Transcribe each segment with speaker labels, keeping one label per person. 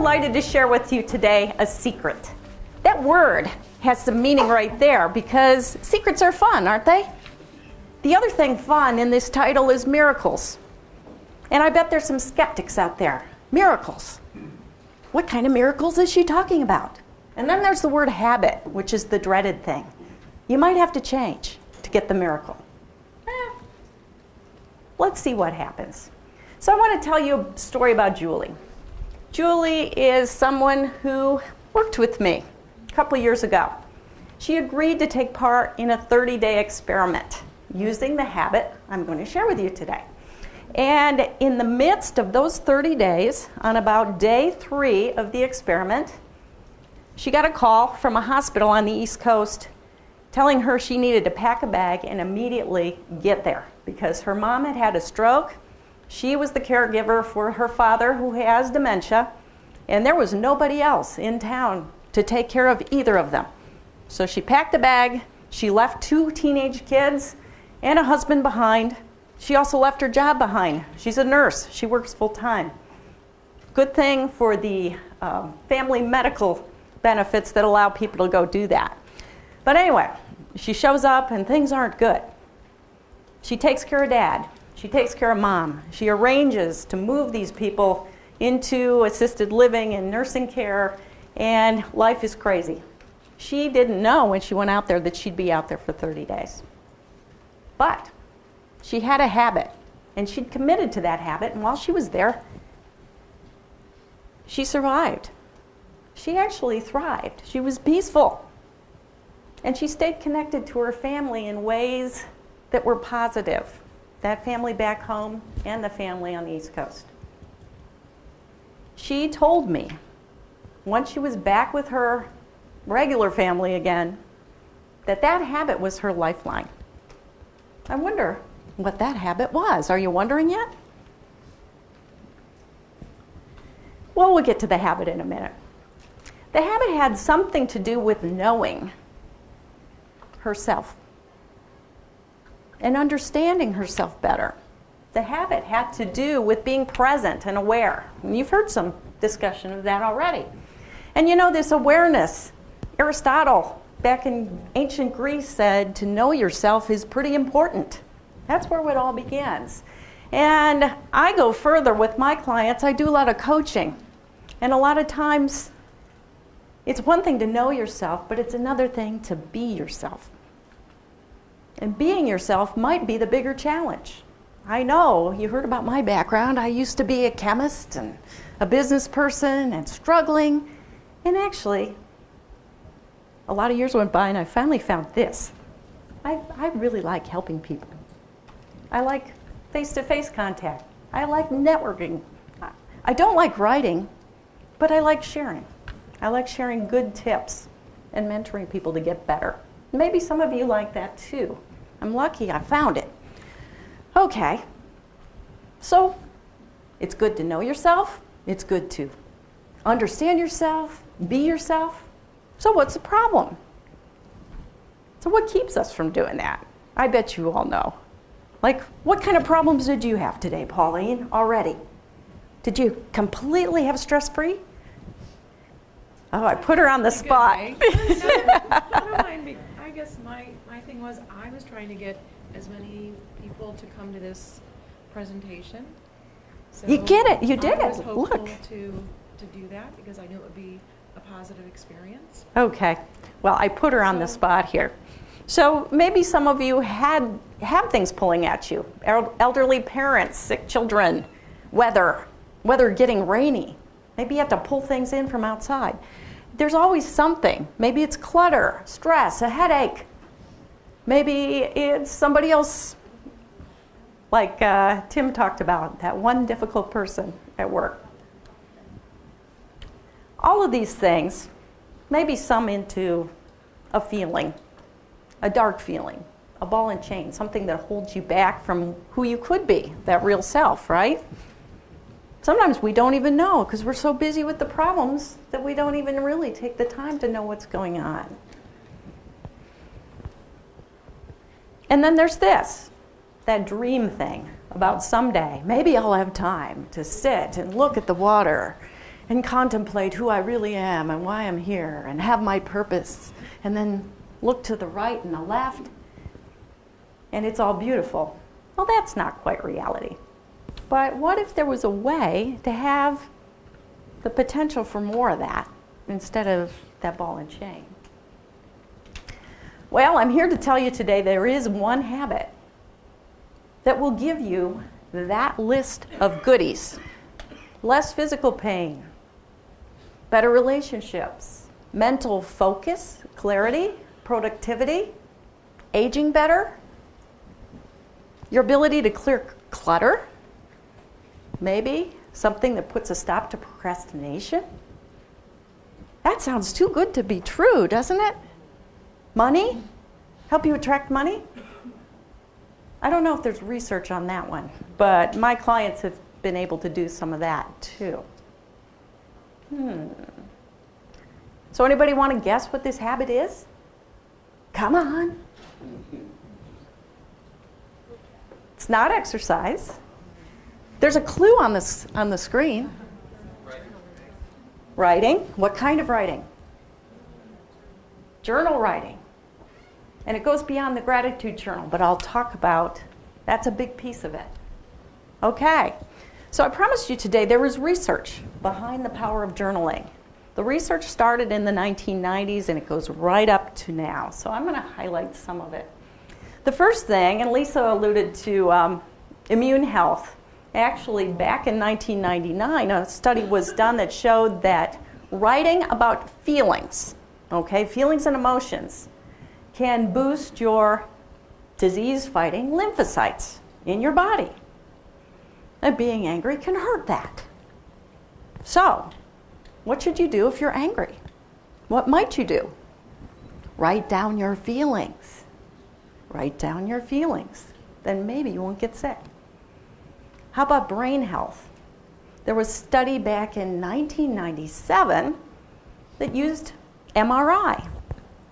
Speaker 1: delighted to share with you today a secret. That word has some meaning right there because secrets are fun, aren't they? The other thing fun in this title is miracles. And I bet there's some skeptics out there. Miracles. What kind of miracles is she talking about? And then there's the word habit, which is the dreaded thing. You might have to change to get the miracle. Let's see what happens. So I want to tell you a story about Julie. Julie is someone who worked with me a couple years ago. She agreed to take part in a 30-day experiment using the habit I'm going to share with you today. And in the midst of those 30 days, on about day 3 of the experiment, she got a call from a hospital on the East Coast telling her she needed to pack a bag and immediately get there because her mom had had a stroke. She was the caregiver for her father who has dementia, and there was nobody else in town to take care of either of them. So she packed a bag, she left 2 teenage kids and a husband behind. She also left her job behind. She's a nurse, she works full time. Good thing for the family medical benefits that allow people to go do that. But anyway, she shows up and things aren't good. She takes care of dad. She takes care of mom. She arranges to move these people into assisted living and nursing care, and life is crazy. She didn't know when she went out there that she'd be out there for 30 days. But she had a habit, and she'd committed to that habit, and while she was there, she survived. She actually thrived. She was peaceful. And she stayed connected to her family in ways that were positive. That family back home and the family on the East Coast. She told me, once she was back with her regular family again, that that habit was her lifeline. I wonder what that habit was. Are you wondering yet? Well, we'll get to the habit in a minute. The habit had something to do with knowing herself and understanding herself better. The habit had to do with being present and aware. And you've heard some discussion of that already. And you know, this awareness, Aristotle back in ancient Greece said to know yourself is pretty important. That's where it all begins. And I go further with my clients. I do a lot of coaching. And a lot of times, it's one thing to know yourself, but it's another thing to be yourself. And being yourself might be the bigger challenge. I know, you heard about my background. I used to be a chemist and a business person and struggling. And actually, a lot of years went by and I finally found this. I really like helping people. I like face-to-face contact. I like networking. I don't like writing, but I like sharing. I like sharing good tips and mentoring people to get better. Maybe some of you like that too. I'm lucky I found it. Okay, so it's good to know yourself. It's good to understand yourself, be yourself. So what's the problem? So what keeps us from doing that? I bet you all know. Like, what kind of problems did you have today, Pauline, already? Did you completely have stress-free? Oh, I put her on the spot.
Speaker 2: I guess my thing was I was trying to get as many people to come to this presentation. So
Speaker 1: you get it. You did
Speaker 2: I was
Speaker 1: it.
Speaker 2: hopeful
Speaker 1: Look.
Speaker 2: to do that because I knew it would be a positive experience.
Speaker 1: Okay. Well, I put her on the spot here. So maybe some of you have things pulling at you. Elderly parents, sick children, weather getting rainy. Maybe you have to pull things in from outside. There's always something. Maybe it's clutter, stress, a headache. Maybe it's somebody else, like Tim talked about, that one difficult person at work. All of these things maybe sum into a feeling, a dark feeling, a ball and chain, something that holds you back from who you could be, that real self, right? Sometimes we don't even know because we're so busy with the problems that we don't even really take the time to know what's going on. And then there's this, that dream thing about someday. Maybe I'll have time to sit and look at the water and contemplate who I really am and why I'm here and have my purpose, and then look to the right and the left, and it's all beautiful. Well, that's not quite reality. But what if there was a way to have the potential for more of that instead of that ball and chain? Well, I'm here to tell you today there is one habit that will give you that list of goodies. Less physical pain, better relationships, mental focus, clarity, productivity, aging better, your ability to clear clutter, maybe something that puts a stop to procrastination. That sounds too good to be true, doesn't it? Money? Help you attract money? I don't know if there's research on that one, but my clients have been able to do some of that too. So anybody want to guess what this habit is? Come on. It's not exercise. There's a clue on the screen. Writing. What kind of writing? Journal writing. And it goes beyond the gratitude journal, but I'll talk about, that's a big piece of it. Okay, so I promised you today there was research behind the power of journaling. The research started in the 1990s and it goes right up to now. So I'm going to highlight some of it. The first thing, and Lisa alluded to immune health. Actually, back in 1999, a study was done that showed that writing about feelings, okay, feelings and emotions, can boost your disease-fighting lymphocytes in your body. And being angry can hurt that. So, what should you do if you're angry? What might you do? Write down your feelings. Write down your feelings. Then maybe you won't get sick. How about brain health? There was a study back in 1997 that used MRI.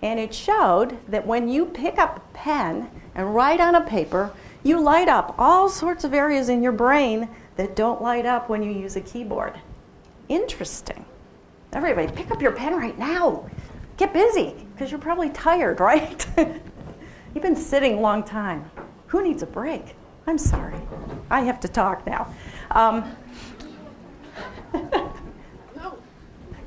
Speaker 1: And it showed that when you pick up a pen and write on a paper, you light up all sorts of areas in your brain that don't light up when you use a keyboard. Interesting. Everybody, pick up your pen right now. Get busy, because you're probably tired, right? You've been sitting a long time. Who needs a break? I'm sorry. I have to talk now.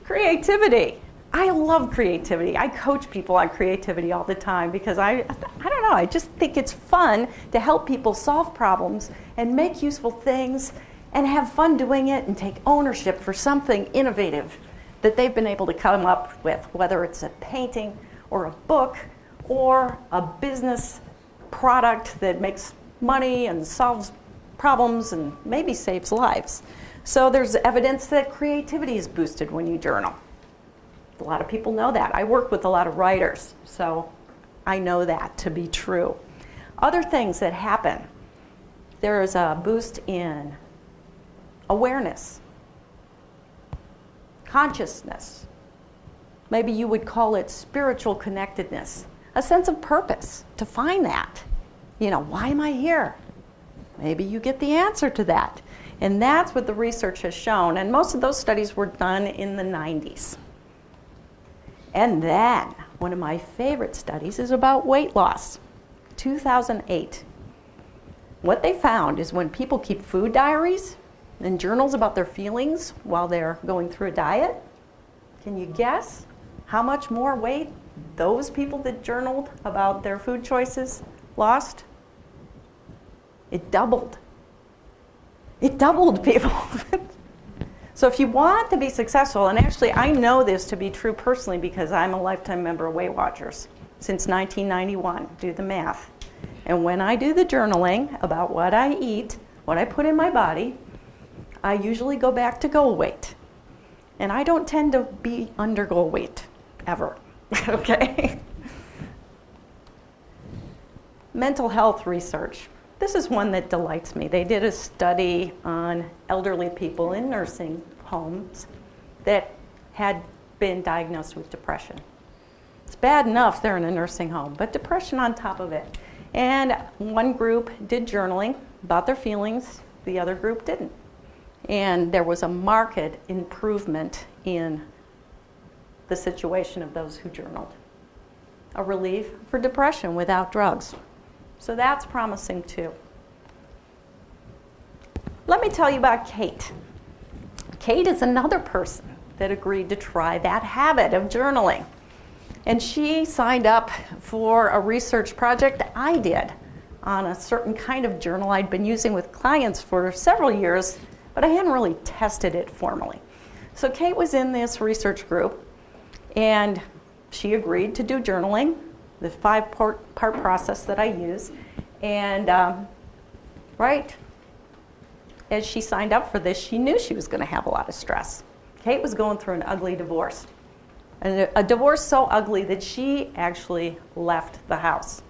Speaker 1: Creativity. I love creativity. I coach people on creativity all the time because I don't know, I just think it's fun to help people solve problems and make useful things and have fun doing it and take ownership for something innovative that they've been able to come up with, whether it's a painting or a book or a business product that makes money and solves problems and maybe saves lives. So there's evidence that creativity is boosted when you journal. A lot of people know that. I work with a lot of writers, so I know that to be true. Other things that happen, there is a boost in awareness, consciousness. Maybe you would call it spiritual connectedness, a sense of purpose, to find that. You know, why am I here? Maybe you get the answer to that. And that's what the research has shown. And most of those studies were done in the 90s. And then, one of my favorite studies is about weight loss, 2008. What they found is when people keep food diaries and journals about their feelings while they're going through a diet, can you guess how much more weight those people that journaled about their food choices lost? It doubled. It doubled, people. So if you want to be successful, and actually I know this to be true personally because I'm a lifetime member of Weight Watchers since 1991, do the math. And when I do the journaling about what I eat, what I put in my body, I usually go back to goal weight. And I don't tend to be under goal weight, ever, okay? Mental health research. This is one that delights me. They did a study on elderly people in nursing homes that had been diagnosed with depression. It's bad enough they're in a nursing home, but depression on top of it. And one group did journaling about their feelings, the other group didn't. And there was a marked improvement in the situation of those who journaled. A relief for depression without drugs. So that's promising too. Let me tell you about Kate. Kate is another person that agreed to try that habit of journaling. And she signed up for a research project I did on a certain kind of journal I'd been using with clients for several years, but I hadn't really tested it formally. So Kate was in this research group, and she agreed to do journaling, the 5-part process that I use. And right as she signed up for this, she knew she was going to have a lot of stress. Kate was going through an ugly divorce. And a divorce so ugly that she actually left the house.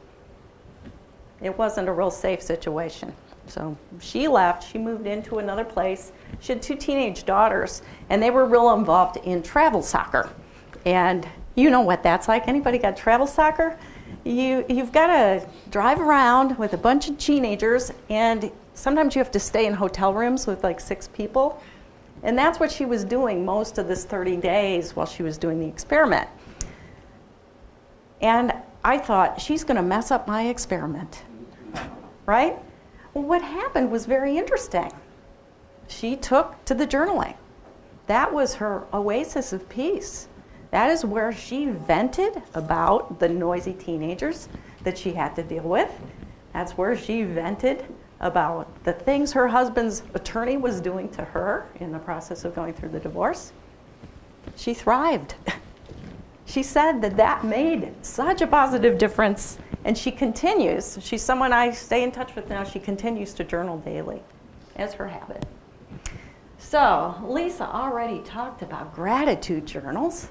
Speaker 1: It wasn't a real safe situation. So she left, she moved into another place. She had 2 teenage daughters, and they were real involved in travel soccer. And you know what that's like. Anybody got travel soccer? You've got to drive around with a bunch of teenagers, and sometimes you have to stay in hotel rooms with like 6 people. And that's what she was doing most of this 30 days while she was doing the experiment. And I thought, she's going to mess up my experiment, right? Well, what happened was very interesting. She took to the journaling. That was her oasis of peace. That is where she vented about the noisy teenagers that she had to deal with. That's where she vented about the things her husband's attorney was doing to her in the process of going through the divorce. She thrived. She said that that made such a positive difference, and she continues. She's someone I stay in touch with now. She continues to journal daily as her habit. So Lisa already talked about gratitude journals.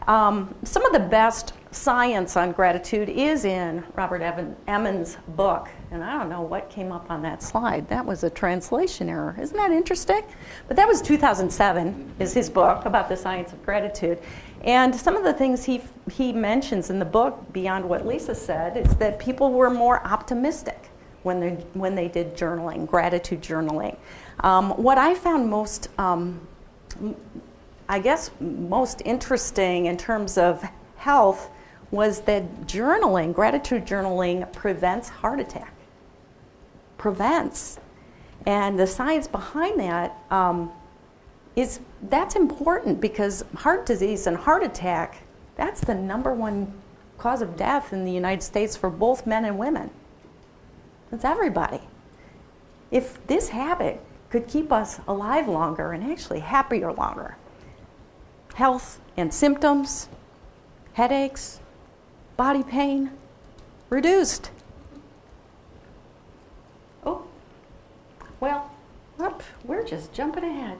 Speaker 1: Some of the best science on gratitude is in Robert Emmons' book. And I don't know what came up on that slide. That was a translation error. Isn't that interesting? But that was 2007, is his book about the science of gratitude. And some of the things he mentions in the book, beyond what Lisa said, is that people were more optimistic when they did journaling, gratitude journaling. What I found most interesting in terms of health was that journaling, gratitude journaling, prevents heart attack. Prevents. And the science behind that that's important, because heart disease and heart attack, that's the #1 cause of death in the United States for both men and women. It's everybody. If this habit could keep us alive longer and actually happier longer, health and symptoms, headaches, body pain, reduced. Oh, well, we're just jumping ahead.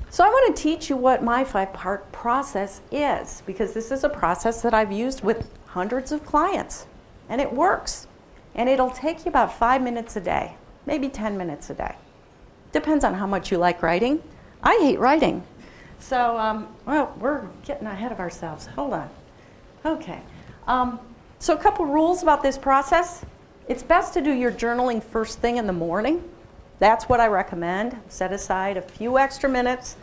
Speaker 1: So I want to teach you what my 5-part process is, because this is a process that I've used with hundreds of clients, and it works. And it'll take you about 5 minutes a day, maybe 10 minutes a day. Depends on how much you like writing. I hate writing. So, we're getting ahead of ourselves. Hold on. Okay. So a couple rules about this process. It's best to do your journaling first thing in the morning. That's what I recommend. Set aside a few extra minutes.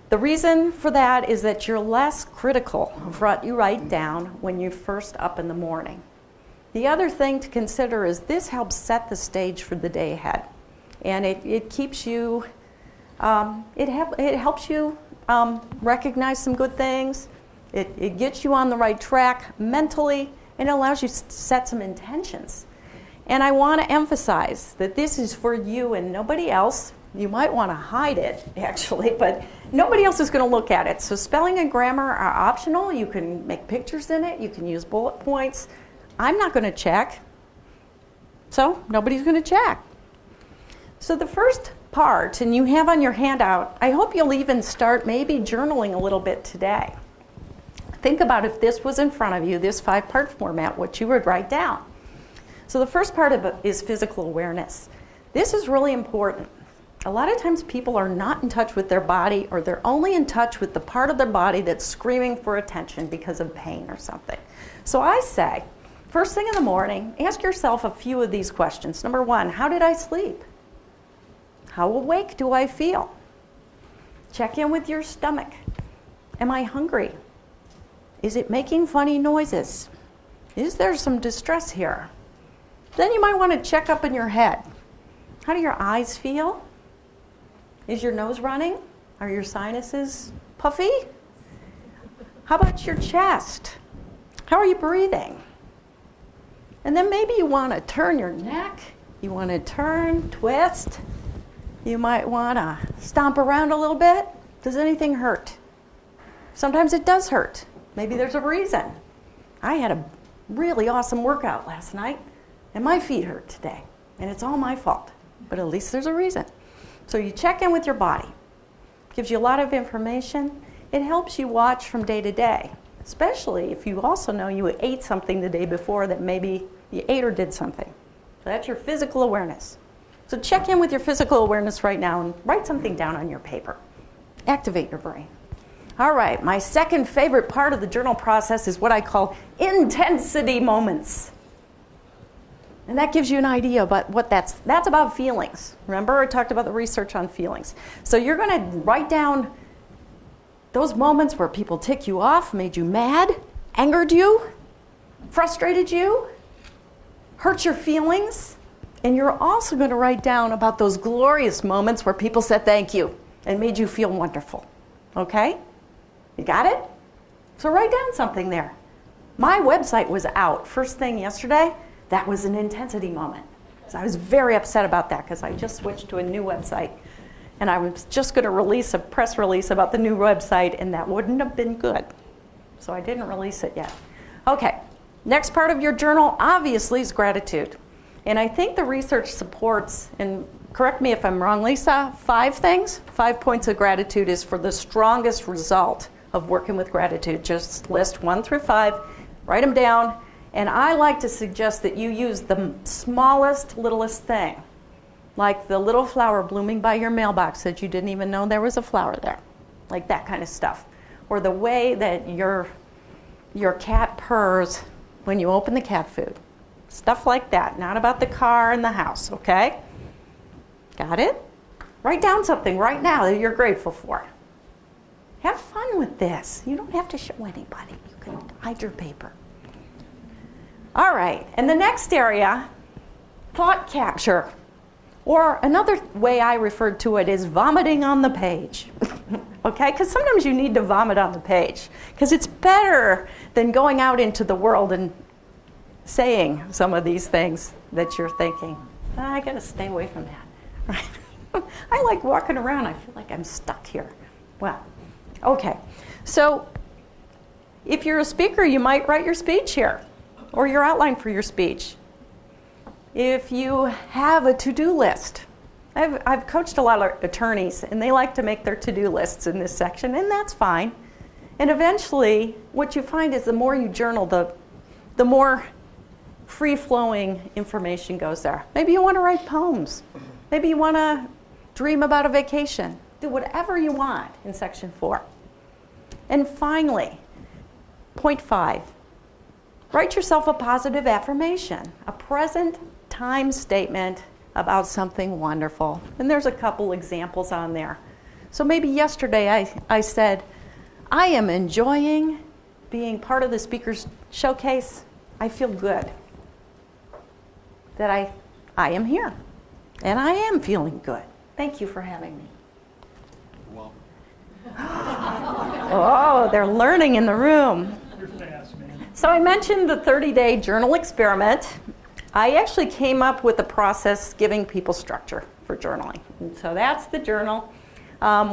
Speaker 1: The reason for that is that you're less critical of what you write down when you're first up in the morning. The other thing to consider is this helps set the stage for the day ahead. And it keeps you, it helps you recognize some good things. It gets you on the right track mentally, and it allows you to set some intentions. And I want to emphasize that this is for you and nobody else. You might want to hide it, actually, but nobody else is going to look at it. So spelling and grammar are optional. You can make pictures in it. You can use bullet points. I'm not going to check, so nobody's going to check. So the first part, and you have on your handout, I hope you'll even start maybe journaling a little bit today. Think about if this was in front of you, this 5-part format, what you would write down. So the first part of it is physical awareness. This is really important. A lot of times people are not in touch with their body, or they're only in touch with the part of their body that's screaming for attention because of pain or something. So I say, first thing in the morning, ask yourself a few of these questions. Number 1, how did I sleep? How awake do I feel? Check in with your stomach. Am I hungry? Is it making funny noises? Is there some distress here? Then you might want to check up in your head. How do your eyes feel? Is your nose running? Are your sinuses puffy? How about your chest? How are you breathing? And then maybe you want to turn your neck. You want to turn, twist. You might want to stomp around a little bit. Does anything hurt? Sometimes it does hurt. Maybe there's a reason. I had a really awesome workout last night, and my feet hurt today. And it's all my fault. But at least there's a reason. So you check in with your body. Gives you a lot of information. It helps you watch from day to day, especially if you also know you ate something the day before that maybe you ate or did something. So that's your physical awareness. So check in with your physical awareness right now and write something down on your paper. Activate your brain. All right, my second favorite part of the journal process is what I call intensity moments. And that gives you an idea about what that's about feelings. Remember, I talked about the research on feelings. So you're going to write down those moments where people tick you off, made you mad, angered you, frustrated you, hurt your feelings. And you're also going to write down about those glorious moments where people said thank you and made you feel wonderful. Okay? You got it? So write down something there. My website was out first thing yesterday. That was an intensity moment. So I was very upset about that because I just switched to a new website. And I was just going to release a press release about the new website, and that wouldn't have been good. So I didn't release it yet. Okay, next part of your journal, obviously, is gratitude. And I think the research supports, and correct me if I'm wrong, Lisa, 5 things. 5 points of gratitude is for the strongest result of working with gratitude. Just list 1 through 5, write them down. And I like to suggest that you use the smallest, littlest thing, like the little flower blooming by your mailbox that you didn't even know there was a flower there, like that kind of stuff. Or the way that your cat purrs when you open the cat food. Stuff like that, not about the car and the house, okay? Got it? Write down something right now that you're grateful for. Have fun with this. You don't have to show anybody. You can hide your paper. All right, and the next area, thought capture. Or another way I referred to it is vomiting on the page. Okay, because sometimes you need to vomit on the page. Because it's better than going out into the world and saying some of these things that you're thinking. I got to stay away from that. Right? I like walking around. I feel like I'm stuck here. Well, okay. So if you're a speaker, you might write your speech here or your outline for your speech. If you have a to-do list, I've coached a lot of attorneys, and they like to make their to-do lists in this section, and that's fine. And eventually, what you find is the more you journal, the more free-flowing information goes there. Maybe you want to write poems. Maybe you want to dream about a vacation. Do whatever you want in section 4. And finally, point 5. Write yourself a positive affirmation, a present time statement about something wonderful. And there's a couple examples on there. So maybe yesterday I said, I am enjoying being part of the speaker's showcase. I feel good that I am here. And I am feeling good. Thank you for having me.
Speaker 3: Well.
Speaker 1: Oh, they're learning in the room.
Speaker 3: You're fast, man.
Speaker 1: So I mentioned the 30-day journal experiment. I actually came up with a process giving people structure for journaling. And so that's the journal.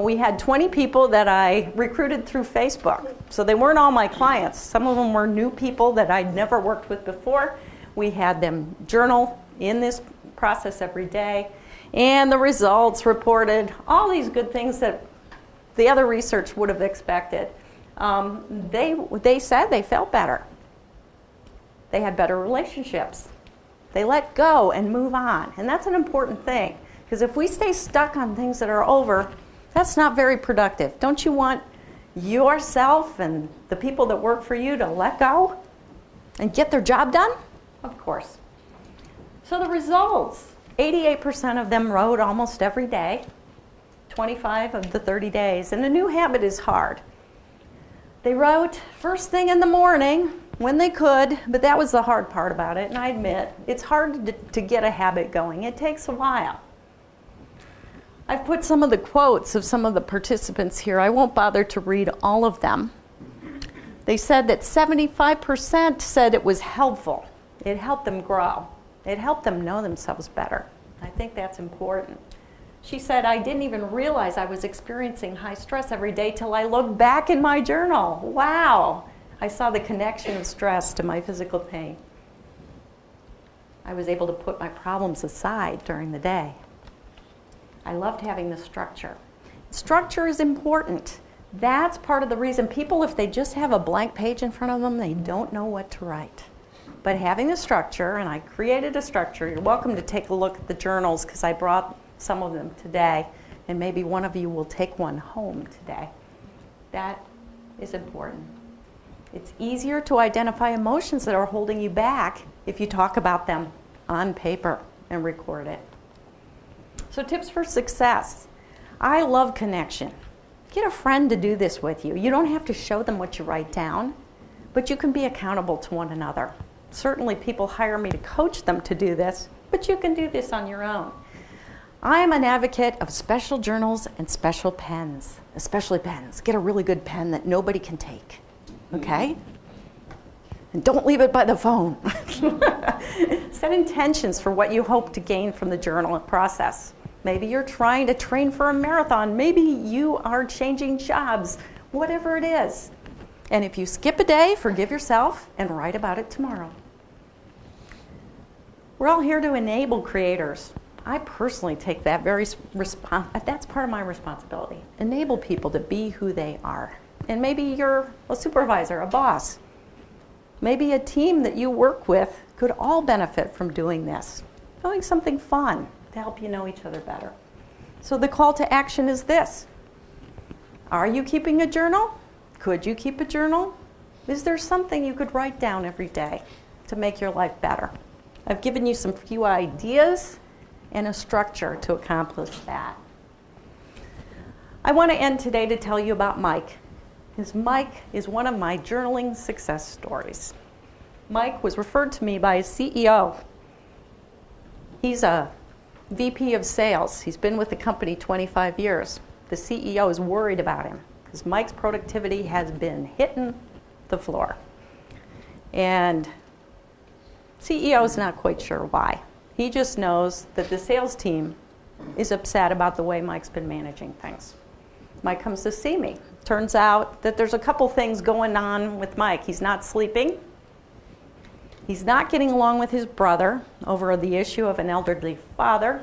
Speaker 1: We had 20 people that I recruited through Facebook. So they weren't all my clients. Some of them were new people that I'd never worked with before. We had them journal in this process every day. And the results reported all these good things that the other research would have expected. They said they felt better. They had better relationships. They let go and move on. And that's an important thing. Because if we stay stuck on things that are over, that's not very productive. Don't you want yourself and the people that work for you to let go and get their job done? Of course. So the results. 88% of them wrote almost every day, 25 of the 30 days. And a new habit is hard. They wrote first thing in the morning when they could, but that was the hard part about it. And I admit, it's hard to get a habit going. It takes a while. I've put some of the quotes of some of the participants here. I won't bother to read all of them. They said that 75% said it was helpful. It helped them grow. It helped them know themselves better. I think that's important. She said, I didn't even realize I was experiencing high stress every day till I looked back in my journal. Wow. I saw the connection of stress to my physical pain. I was able to put my problems aside during the day. I loved having the structure. Structure is important. That's part of the reason people, if they just have a blank page in front of them, they don't know what to write. But having the structure, and I created a structure, you're welcome to take a look at the journals because I brought some of them today, and maybe one of you will take one home today. That is important. It's easier to identify emotions that are holding you back if you talk about them on paper and record it. So tips for success. I love connection. Get a friend to do this with you. You don't have to show them what you write down, but you can be accountable to one another. Certainly people hire me to coach them to do this, but you can do this on your own. I am an advocate of special journals and special pens, especially pens. Get a really good pen that nobody can take, okay? And don't leave it by the phone. Set intentions for what you hope to gain from the journal process. Maybe you're trying to train for a marathon. Maybe you are changing jobs, whatever it is. And if you skip a day, forgive yourself and write about it tomorrow. We're all here to enable creators. I personally take that that's part of my responsibility. Enable people to be who they are. And maybe you're a supervisor, a boss. Maybe a team that you work with could all benefit from doing this. Doing something fun to help you know each other better. So the call to action is this. Are you keeping a journal? Could you keep a journal? Is there something you could write down every day to make your life better? I've given you some few ideas and a structure to accomplish that. I want to end today to tell you about Mike. Mike is one of my journaling success stories. Mike was referred to me by his CEO. He's a VP of sales. He's been with the company 25 years. The CEO is worried about him because Mike's productivity has been hitting the floor. And CEO is not quite sure why. He just knows that the sales team is upset about the way Mike's been managing things. Mike comes to see me. Turns out that there's a couple things going on with Mike. He's not sleeping. He's not getting along with his brother over the issue of an elderly father.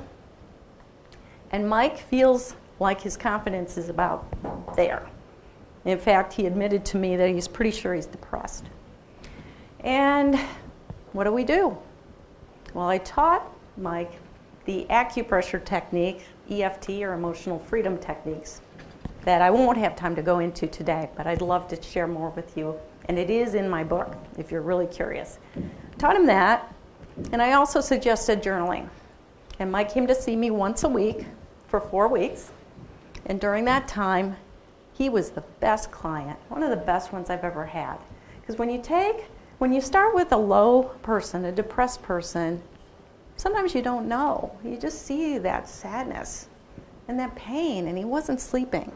Speaker 1: And Mike feels like his confidence is about there. In fact, he admitted to me that he's pretty sure he's depressed. And what do? Well, I taught Mike the acupressure technique, EFT, or emotional freedom techniques, that I won't have time to go into today, but I'd love to share more with you. And it is in my book, if you're really curious. Taught him that, and I also suggested journaling. And Mike came to see me once a week for 4 weeks. And during that time, he was the best client, one of the best ones I've ever had. Because when you start with a low person, a depressed person, sometimes you don't know. You just see that sadness and that pain, and he wasn't sleeping.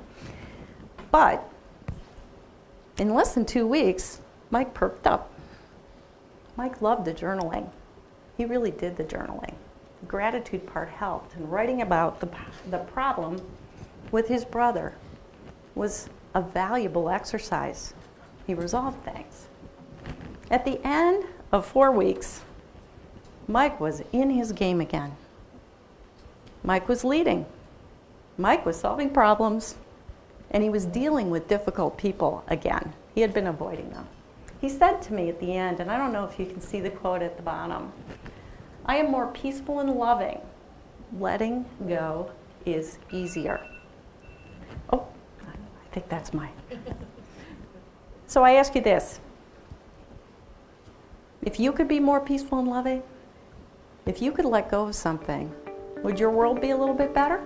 Speaker 1: But in less than 2 weeks, Mike perked up. Mike loved the journaling. He really did the journaling. The gratitude part helped, and writing about the problem with his brother was a valuable exercise. He resolved things. At the end of 4 weeks, Mike was in his game again. Mike was leading. Mike was solving problems, and he was dealing with difficult people again. He had been avoiding them. He said to me at the end, and I don't know if you can see the quote at the bottom, "I am more peaceful and loving. Letting go is easier." Oh, I think that's mine. So I ask you this. If you could be more peaceful and loving, if you could let go of something Would your world be a little bit better?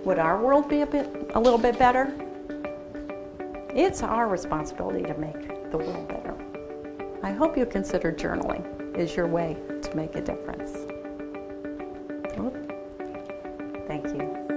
Speaker 1: Would our world be a little bit better? It's our responsibility to make the world better. I hope you consider journaling is your way to make a difference. Thank you.